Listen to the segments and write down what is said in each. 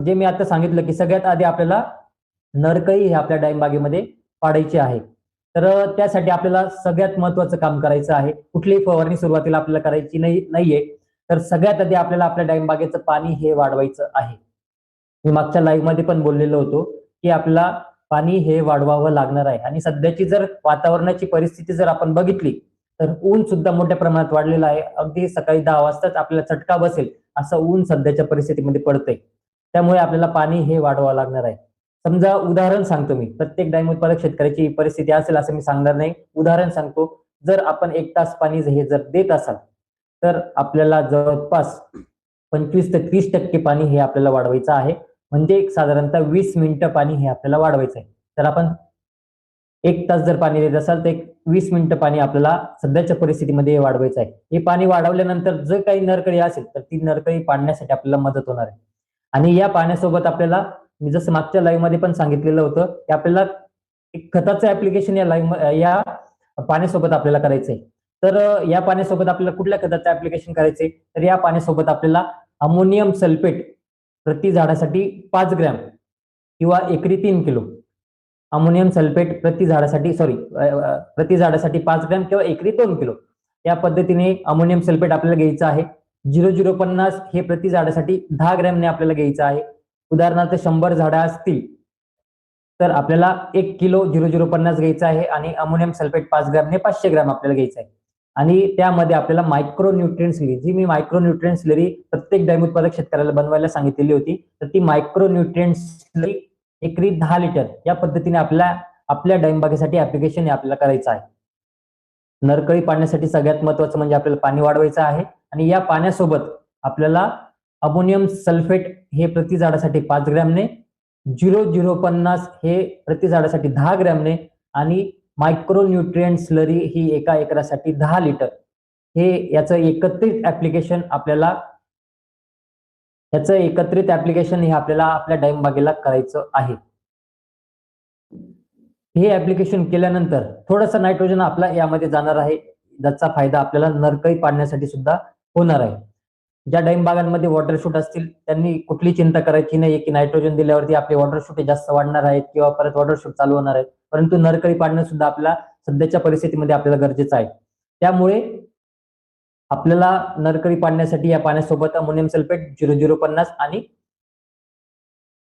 जे मी आता सांगितलं की सगळ्यात आधी आपल्याला नरकळी हे आपल्या डाळिंबागेमध्ये पाडायची आहे. तर त्यासाठी आपल्याला सगळ्यात महत्वाचं काम करायचं आहे. कुठलीही फवारणी सुरुवातीला आपल्याला करायची नाहीये. तर सगळ्यात आधी आपल्याला आपल्या डाळिंबागेचं पाणी हे वाढवायचं आहे. मी मागच्या लाईव्ह मध्ये पण बोललेलो होतो की आपल्याला पाणी हे वाढवावं लागणार आहे. आणि सध्याची जर वातावरणाची परिस्थिती जर आपण बघितली तर ऊन सुद्धा मोठ्या प्रमाणात वाढलेलं आहे. अगदी सकाळी 10 वाजताच आपल्याला चटका बसेल असं ऊन सध्याच्या परिस्थितीमध्ये पडतंय. त्यामुळे आपल्याला पाणी हे वाढवावं लागणार आहे. समजा उदाहरण सांगतो मी, प्रत्येक डाळिंब उत्पादक शेतकऱ्याची परिस्थिती असेल असं मी सांगणार नाही. उदाहरण सांगतो, जर आपण 1 तास पाणी हे जर देत असाल तर आपल्याला जवळपास 25 ते 30% पाणी हे आपल्याला वाढवायचं आहे. म्हणजे एक साधारणतः 20 मिनिटं पाणी हे आपल्याला वाढवायचं आहे. तर आपण 1 तास जर पाणी देत असाल तर 20 मिनिटं पाणी आपल्याला सध्याच्या परिस्थितीमध्ये वाढवायचं आहे. हे पाणी वाढवल्यानंतर जर काही नरकळी असेल तर ती नरकळी पाडण्यासाठी आपल्याला मदत होणार आहे. आणि या पाण्यासोबत आपल्याला, मी जसं मागच्या लाईव्ह मध्ये पण सांगितलेलं होतं की आपल्याला एक खताचं ऍप्लिकेशन या पाण्यासोबत आपल्याला करायचंय. तर या पाण्यासोबत आपल्याला कुठल्या खताचं ऍप्लिकेशन करायचंय, तर या पाण्यासोबत आपल्याला अमोनियम सल्फेट प्रति झाडासाठी 5 ग्रॅम किंवा एकरी 3 किलो अमोनियम सल्फेट प्रति झाडासाठी 5 ग्रॅम किंवा एकरी 2 किलो या पद्धतीने अमोनियम सल्फेट आपल्याला घ्यायचं आहे. 0050 हे प्रति झाडासाठी 10 ग्रॅमने आपल्याला घ्यायचं आहे. उदाहरणार्थ 100 झाडं असतील तर आपल्याला 1 किलो 0050 घ्यायचं आहे आणि अमोनियम सल्फेट 5 ग्रॅमने 500 ग्रॅम आपल्याला घ्यायचं आहे. आणि त्यामध्ये आपल्याला मायक्रोन्यूट्रिएंट्स स्लरी, जी मी मायक्रोन्यूट्रिएंट्स स्लरी प्रत्येक डाळिंब उत्पादक शेतकऱ्याला बनवायला सांगितलेली होती, तर ती मायक्रोन्यूट्रिएंट्स स्लरी एकरी 10 लिटर या पद्धतीने आपल्या डाळिंबागेसाठी ऍप्लिकेशन आपल्याला करायचं आहे. नरकळी पाडण्यासाठी सगळ्यात महत्वाचं म्हणजे आपल्याला पाणी वाढवायचं आहे. आणि या पाण्यासोबत आपल्याला अमोनियम सल्फेट हे प्रति झाडासाठी 5 ग्रॅमने, 0050 हे प्रति झाडासाठी 10 ग्रॅमने आणि मायक्रोन्यूट्रिएंट स्लरी ही एका एकरासाठी 10 लिटर हे याचं एकत्रित ऍप्लिकेशन हे आपल्याला आपल्या डाळिंबागेला करायचं आहे. हे ऍप्लिकेशन केल्यानंतर थोडासा नायट्रोजन आपला यामध्ये जाणार आहे, ज्याचा फायदा आपल्याला नरकळी पाडण्यासाठी सुद्धा होणार आहे. ज्या डाळिंबागांमध्ये वॉटर शूट असतील त्यांनी कुठली चिंता करायची नाही की नायट्रोजन दिल्यावरती आपले वॉटर शूट जास्त वाढणार आहेत किंवा परत वॉटर शूट चालू होणार आहेत. परंतु नरकळी पाडणं सुद्धा आपल्या सध्याच्या परिस्थितीमध्ये आपल्याला गरजेचं आहे. त्यामुळे आपल्याला नरकळी पाडण्यासाठी या पाण्यासोबत अमोनियम सल्फेट 0050 आणि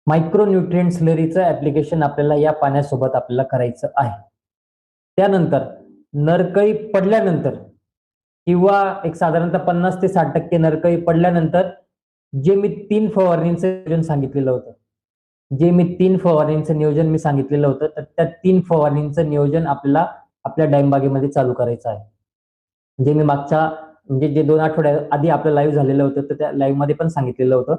मायक्रोन्यूट्रिएंट स्लरीचं ऍप्लिकेशन आपल्याला या पाण्यासोबत आपल्याला करायचं आहे. त्यानंतर नरकळी पडल्यानंतर किंवा एक साधारणतः 50 ते 60% नरकळी पडल्यानंतर जे मी 3 फवारणींचं नियोजन सांगितलेलं होतं, तर त्या 3 फवारणींचं नियोजन आपल्याला आपल्या डाळिंबागेमध्ये चालू करायचं आहे. जे मी जे 2 आठवड्या आधी आपलं लाईव्ह झालेलं होतं तर त्या लाईव्ह मध्ये पण सांगितलेलं होतं.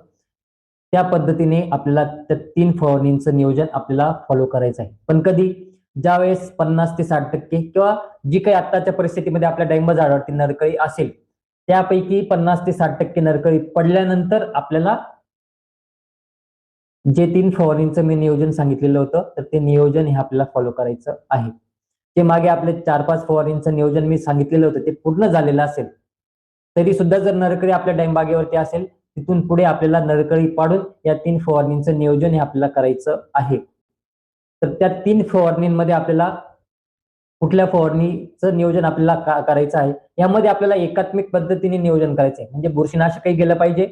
त्या पद्धतीने आपल्याला त्या 3 फवारणींचं नियोजन आपल्याला फॉलो करायचं आहे. पण कधी, ज्यावेळेस 50 ते 60% किंवा जी काही आत्ताच्या परिस्थितीमध्ये आपल्या डाळिंब झाडावरती नरकळी असेल त्यापैकी 50 ते 60% नरकळी पडल्यानंतर आपल्याला जे 3 फवारणींचं मी नियोजन सांगितलेलं होतं तर ते नियोजन हे आपल्याला फॉलो करायचं आहे. ते मागे आपले 4-5 फवारणींचं नियोजन मी सांगितलेलं होतं ते पूर्ण झालेलं असेल तरी सुद्धा जर नरकळी आपल्या डाळिंबागेवरती असेल, तिथून पुढे आपल्याला नरकळी पाडून या 3 फवारणींचं नियोजन हे आपल्याला करायचं आहे. तर त्या 3 फवारणींमध्ये आपल्याला कुठल्या फवारणीचं नियोजन आपल्याला करायचं आहे, यामध्ये आपल्याला एकात्मिक पद्धतीने नियोजन करायचं आहे. म्हणजे बुरशीनाशकही गेलं पाहिजे,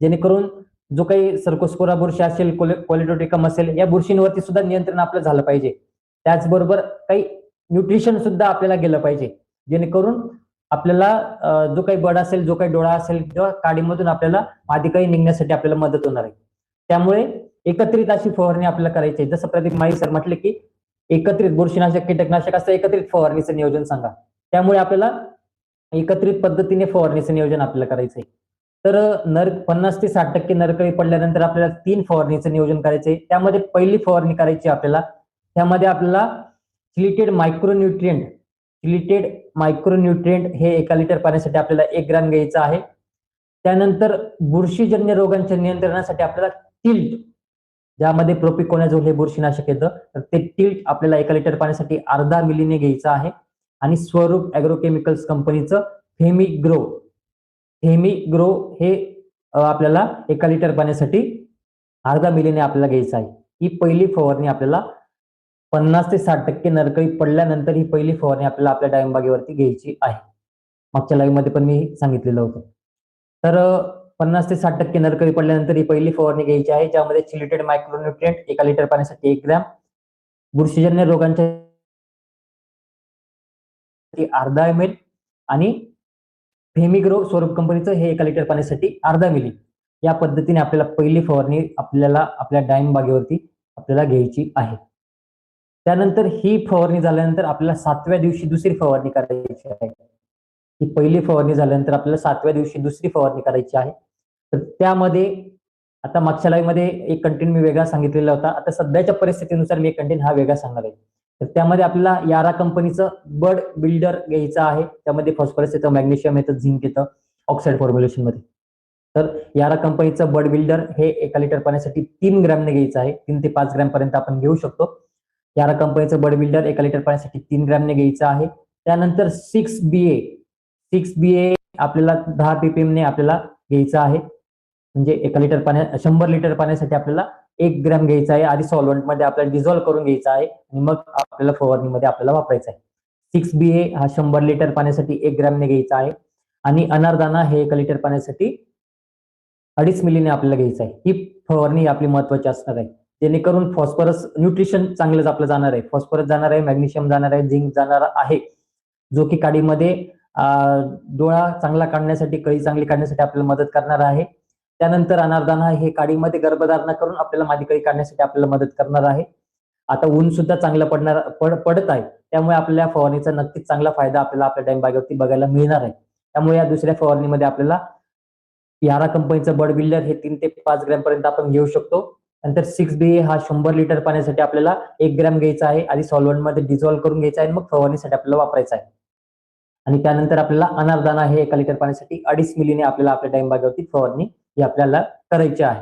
जेणेकरून जो काही सर्कोस्पोरा बुरशी असेल, कोलेडोट्रिकम असेल, या बुरशींवरती सुद्धा नियंत्रण आपलं झालं पाहिजे. त्याचबरोबर काही न्यूट्रिशन सुद्धा आपल्याला गेलं पाहिजे, जेणेकरून आपल्याला जो काही बड असेल, जो काही डोळा असेल किंवा काडीमधून आपल्याला मादी काही निघण्यासाठी आपल्याला मदत होणार आहे. त्यामुळे एकत्रित अशी फवारणी आपल्याला करायची आहे. जसं प्रदीप माळी सर म्हटले की एकत्रित बुरशीनाशक, कीटकनाशक असं एकत्रित फवारणीचं नियोजन सांगा. त्यामुळे आपल्याला एकत्रित पद्धतीने फवारणीचं नियोजन आपल्याला करायचंय. तर 50 ते 60% नरकळी पडल्यानंतर आपल्याला 3 फवारणीचं नियोजन करायचंय. त्यामध्ये पहिली फवारणी करायची आपल्याला, त्यामध्ये आपल्याला सिलिटेड मायक्रोन्यूट्रिएंट हे 1 लिटर पाण्यासाठी आपल्याला 1 ग्रॅम घ्यायचं आहे. त्यानंतर बुरशीजन्य रोगांच्या नियंत्रणासाठी आपल्याला टिल्ट, ज्यामध्ये प्रोपिकोनाझोल हे बुरशीनाशक येतं, तर ते टिल्ट आपल्याला 1 लिटर पाण्यासाठी अर्धा मिलीने घ्यायचं आहे. आणि स्वरूप ॲग्रोकेमिकल्स कंपनीचं फेमिग्रो हे आपल्याला 1 लिटर पाण्यासाठी अर्धा मिलीने आपल्याला घ्यायचं आहे. ही पहिली फवारणी आपल्याला 50 ते 60% नरकळी पडल्यानंतर ही पहिली फवारणी आपल्याला आपल्या डाळिंबागेवरती घ्यायची आहे. मागच्या लाईव्ह मध्ये पण मी सांगितलेलं होतं. तर 50 ते 60% नरकळी पडल्यानंतर ही पहिली फवारणी घ्यायची आहे, ज्यामध्ये चिलेटेड मायक्रोन्यूट्रिएंट 1 लिटर पाण्यासाठी 1 ग्रॅम, बुरशीजन्य रोगांच्या अर्धा ml आणि फेमिग्रो स्वरूप कंपनीचं हे 1 लिटर पाण्यासाठी अर्धा मिली. या पद्धतीने आपल्याला पहिली फवारणी आपल्याला आपल्या डाळिंब बागेवरती आपल्याला घ्यायची आहे. त्यानंतर ही फवारणी झाल्यानंतर आपल्याला 7व्या दिवशी दुसरी फवारणी करायची आहे. ही पहिली फवारणी झाल्यानंतर आपल्याला 7व्या दिवशी दुसरी फवारणी करायची आहे. तर त्यामध्ये आता मागच्या लाईव्ह मध्ये एक कंटेंट मी वेगळा सांगितलेला होता. आता सध्याच्या परिस्थितीनुसार मी एक कंटेंट हा वेगळा सांगणार आहे. तर त्यामध्ये आपल्याला यारा कंपनीचं बड बिल्डर घ्यायचं आहे. त्यामध्ये फॉस्फरस येतं, मॅग्नेशियम येतं, झिंक येतं ऑक्साईड फॉर्म्युलेशन मध्ये. तर यारा कंपनीचं बड बिल्डर हे 1 लिटर पाण्यासाठी 3 ग्रॅमने घ्यायचं आहे. 3 ते 5 ग्रॅम पर्यंत आपण घेऊ शकतो. यारा कंपनीचं बड बिल्डर 1 लिटर पाण्यासाठी 3 ग्रॅमने घ्यायचं आहे. त्यानंतर 6BA आपल्याला 10 ppm ने आपल्याला घ्यायचं आहे. म्हणजे 100 लिटर पाण्यासाठी आपल्याला 1 ग्रॅम घ्यायचा आहे. आधी सॉल्व्हंट मध्ये आपल्याला डिझॉल्व्ह करून घ्यायचा आहे आणि मग आपल्याला फवारणीमध्ये आपल्याला वापरायचा आहे. 6BA हा 100 लिटर पाण्यासाठी 1 ग्रॅमने घ्यायचा आहे आणि अनारदाना हे 1 लिटर पाण्यासाठी 2.5 मिलीने आपल्याला घ्यायचं आहे. ही फवारणी आपली महत्वाची असणार आहे, जेणेकरून फॉस्फरस न्यूट्रिशन चांगलंच आपलं जाणार आहे. फॉस्फरस जाणार आहे, मॅग्नेशियम जाणार आहे, झिंक जाणार आहे, जो की काडीमध्ये डोळा चांगला काढण्यासाठी, कळी चांगली काढण्यासाठी आपल्याला मदत करणार आहे. त्यानंतर अनारदाना हे काडीमध्ये गर्भधारणा करून आपल्याला मादी कळी काढण्यासाठी आपल्याला मदत करणार आहे. आता ऊन सुद्धा चांगलं पडत आहे, त्यामुळे आपल्या फवारणीचा नक्कीच चांगला फायदा आपल्याला आपल्या डाळिंब बागेवरती बघायला मिळणार आहे. त्यामुळे या दुसऱ्या फवारणीमध्ये आपल्याला यारा कंपनीचं बड बिल्डर हे 3 ते 5 ग्रॅम पर्यंत आपण घेऊ शकतो. नंतर 6BA हा 100 लिटर पाण्यासाठी आपल्याला 1 ग्रॅम घ्यायचा आहे. आधी सॉल्व्हंट मध्ये डिझॉल्व्ह करून घ्यायचा आहे, मग फवारणीसाठी आपल्याला वापरायचा आहे. आणि त्यानंतर आपल्याला अनारदाना हे 1 लिटर पाण्यासाठी 2.5 मिलीने आपल्याला आपल्या डाळिंब बागेवरती फवारणी ही आपल्याला करायची आहे.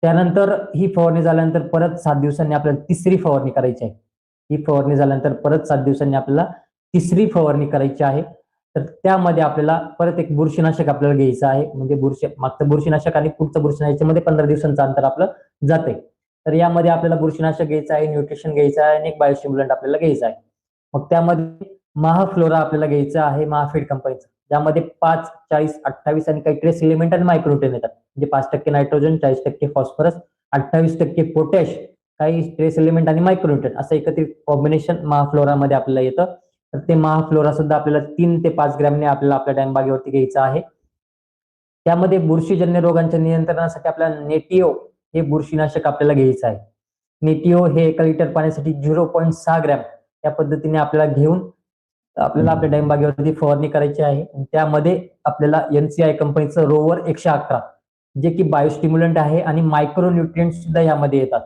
त्यानंतर ही फवारणी झाल्यानंतर परत 7 दिवसांनी आपल्याला तिसरी फवारणी करायची आहे. ही फवारणी झाल्यानंतर परत 7 दिवसांनी आपल्याला तिसरी फवारणी करायची आहे. तर त्यामध्ये आपल्याला परत एक बुरशीनाशक आपल्याला घ्यायचं आहे. म्हणजे मागचं बुरशीनाशक आणि पुढचं बुरशीनाशक याच्यामध्ये 15 दिवसांचं अंतर आपलं जाते. तर यामध्ये आपल्याला बुरशीनाशक घ्यायचं आहे, न्यूट्रिशन घ्यायचं आहे आणि एक बायोस्टिम्युलंट आपल्याला घ्यायचं आहे. मग त्यामध्ये महाफ्लोरा आपल्याला घ्यायचं आहे, महाफीड कंपनीचं, ज्यामध्ये 5, 40, 28 आणि काही ट्रेस एलिमेंट आणि मायक्रोन्यूट्रिएंट येतात. म्हणजे 5% नायट्रोजन, 40% फॉस्फरस, 28% पोटॅश, काही ट्रेस एलिमेंट आणि मायक्रोन्यूट्रिएंट असं एकत्रित कॉम्बिनेशन महाफ्लोरामध्ये आपल्याला येतं. तर ते महाफ्लोरा सुद्धा आपल्याला 3 ते 5 ग्रॅमने आपल्याला आपल्या डाळिंब बागेवरती घ्यायचं आहे. त्यामध्ये बुरशीजन्य रोगांच्या नियंत्रणासाठी आपल्याला नेटिओ हे बुरशीनाशक आपल्याला घ्यायचं आहे. नेटिओ हे 1 लिटर पाण्यासाठी 0.6 ग्रॅम या पद्धतीने आपल्याला घेऊन आपल्याला आपल्या डाळिंब बागेवरती फवारणी करायची आहे. त्यामध्ये आपल्याला NCI कंपनीचं रोवर 111 जे की बायोस्टिम्युलंट आहे आणि मायक्रोन्यूट्रिएंट सुद्धा यामध्ये येतात.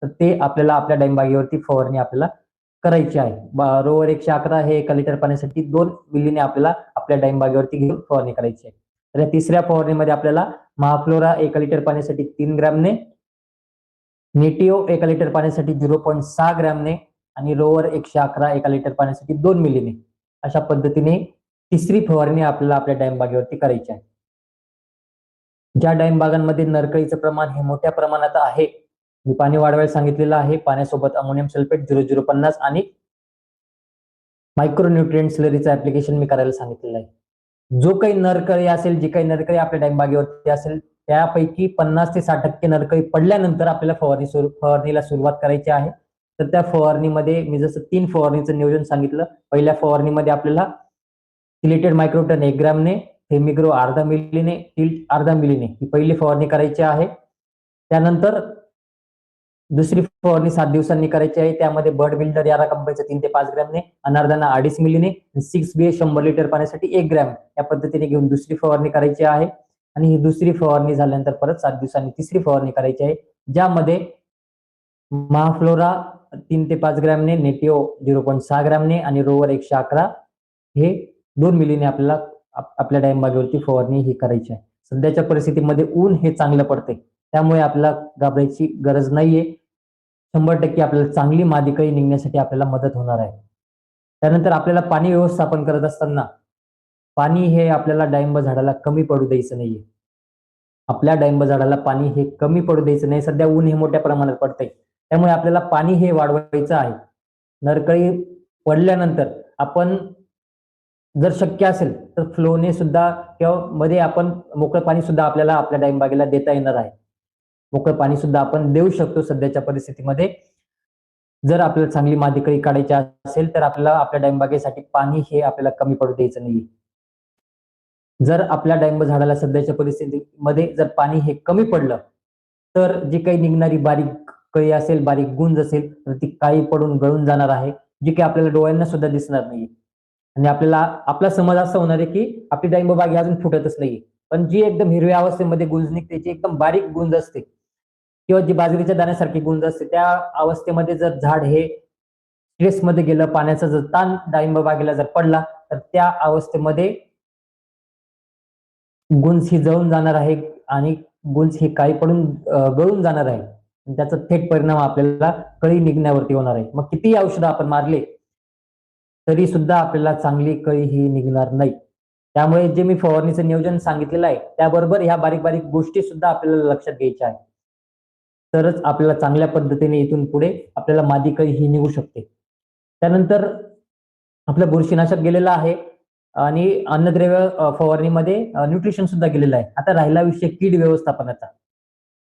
तर ते आपल्याला आपल्या डाळिंब बागेवरती फवारणी आपल्याला करायची आहे. रोवर 111 हे 1 लिटर पाण्यासाठी 2 मिलीने आपल्याला आपल्या डाळिंब बागेवरती घेऊन फवारणी करायची आहे. तर या तिसऱ्या फवारणीमध्ये आपल्याला महाफ्लोरा 1 लिटर पाण्यासाठी 3 ग्रॅमने, नेटिओ 1 लिटर पाण्यासाठी 0.6 ग्रॅमने आणि रोवर 111 1 लिटर पाण्यासाठी 2 मिलीने अशा पद्धतीने तिसरी फवारणी आपल्याला आपल्या डाळिंब बागेवरती करायची आहे. ज्या डाळिंब बागांमध्ये नरकळीचं प्रमाण हे मोठ्या प्रमाणात आहे, मी पाणी वाढवायला सांगितलेलं आहे. पाण्यासोबत अमोनियम सल्फेट 0050 आणि मायक्रोन्यूट्रिएंट स्लरीचं ऍप्लिकेशन मी करायला सांगितलेलं आहे. जो काही नरकळी असेल, जी काही नरकळी आपल्या डाळिंब बागेवरती असेल, त्यापैकी 50 ते 60% नरकळी पडल्यानंतर आपल्याला फवारणीला सुरुवात करायची आहे. तर त्या फवारणीमध्ये मी जसं 3 फवारणीचं नियोजन सांगितलं. पहिल्या फवारणीमध्ये आपल्याला सिलेटेड मायक्रोटन 1 ग्रॅमने, फेमिग्रो अर्धा मिलीने, टिल्ट अर्धा मिलीने ही पहिली फवारणी करायची आहे. त्यानंतर दुसरी फवारणी 7 दिवसांनी करायची आहे. त्यामध्ये बड बिल्डर यारा कंपनीचं 3 ते 5 ग्रॅमने, अनारदाना 2.5 मिलीने, 6BA 100 लिटर पाण्यासाठी 1 ग्रॅम या पद्धतीने घेऊन दुसरी फवारणी करायची आहे. आणि ही दुसरी फवारणी झाल्यानंतर परत 7 दिवसांनी तिसरी फवारणी करायची आहे, ज्यामध्ये महाफ्लोरा 3 ते 5 ग्रॅमने, नेटिओ 0.6 ग्रॅमने आणि रोवर 111 हे 2 मिलीने आपल्याला आपल्या डाळिंब बागेवरती फवारणी ही करायची आहे. सध्याच्या परिस्थितीमध्ये ऊन हे चांगलं पडते, त्यामुळे आपल्याला घाबरायची गरज नाहीये. 100% आपल्याला चांगली मादी कळी निघण्यासाठी आपल्याला मदत होणार आहे. त्यानंतर आपल्याला पाणी व्यवस्थापन करत असताना पाणी हे आपल्याला डाळिंब झाडाला कमी पडू द्यायचं नाहीये. आपल्या डाळिंब झाडाला पाणी हे कमी पडू द्यायचं नाही. सध्या ऊन हे मोठ्या प्रमाणात पडतंय, त्यामुळे आपल्याला पाणी हे वाढवायचं आहे. नरकळी पडल्यानंतर आपण जर शक्य असेल तर फ्लोने सुद्धा किंवा मध्ये आपण मोकळं पाणी सुद्धा आपल्याला आपल्या डाळिंब बागेला देता येणार आहे. मोकळं पाणी सुद्धा आपण देऊ शकतो सध्याच्या परिस्थितीमध्ये. जर आपल्याला चांगली मादी कळी काढायची असेल तर आपल्याला आपल्या डाळिंब बागेसाठी पाणी हे आपल्याला कमी पडू द्यायचं नाही. जर आपल्या डाळिंब झाडाला सध्याच्या परिस्थितीमध्ये जर पाणी हे कमी पडलं तर जी काही निघणारी बारीक कळी असेल, बारीक गुंज असेल, तर ती काळी पडून गळून जाणार आहे, जी काही आपल्याला डोळ्यांना सुद्धा दिसणार नाही. आणि आपल्याला आपला समज असा होणार आहे की आपली डाळिंब बाग अजून फुटतच नाहीये, पण जी एकदम हिरव्या अवस्थेमध्ये गुंज निघते, जी एकदम बारीक गुंज असते किंवा जी बाजरीच्या दाण्यासारखी गुंज असते, त्या अवस्थेमध्ये जर झाड हे स्ट्रेसमध्ये गेलं, पाण्याचा जर ताण डाळिंब बागेला जर पडला तर त्या अवस्थेमध्ये गुंज ही जळून जाणार आहे आणि गुंज ही काळी पडून गळून जाणार आहे. त्याचा थेट परिणाम आपल्याला कळी निघण्यावरती होणार आहे. मग कितीही औषधं आपण मारले तरी सुद्धा आपल्याला चांगली कळी ही निघणार नाही. त्यामुळे जे मी फवारणीचं नियोजन सांगितलेलं आहे त्याबरोबर ह्या बारीक बारीक गोष्टी सुद्धा आपल्याला लक्षात घ्यायच्या आहेत. तरच आपल्याला चांगल्या पद्धतीने इथून पुढे आपल्याला मादी कळी ही निघू शकते. त्यानंतर आपलं बुरशीनाशक गेलेलं आहे आणि अन्नद्रव्य फवारणीमध्ये न्यूट्रिशन सुद्धा गेलेलं आहे. आता राहिला विषय कीड व्यवस्थापनाचा.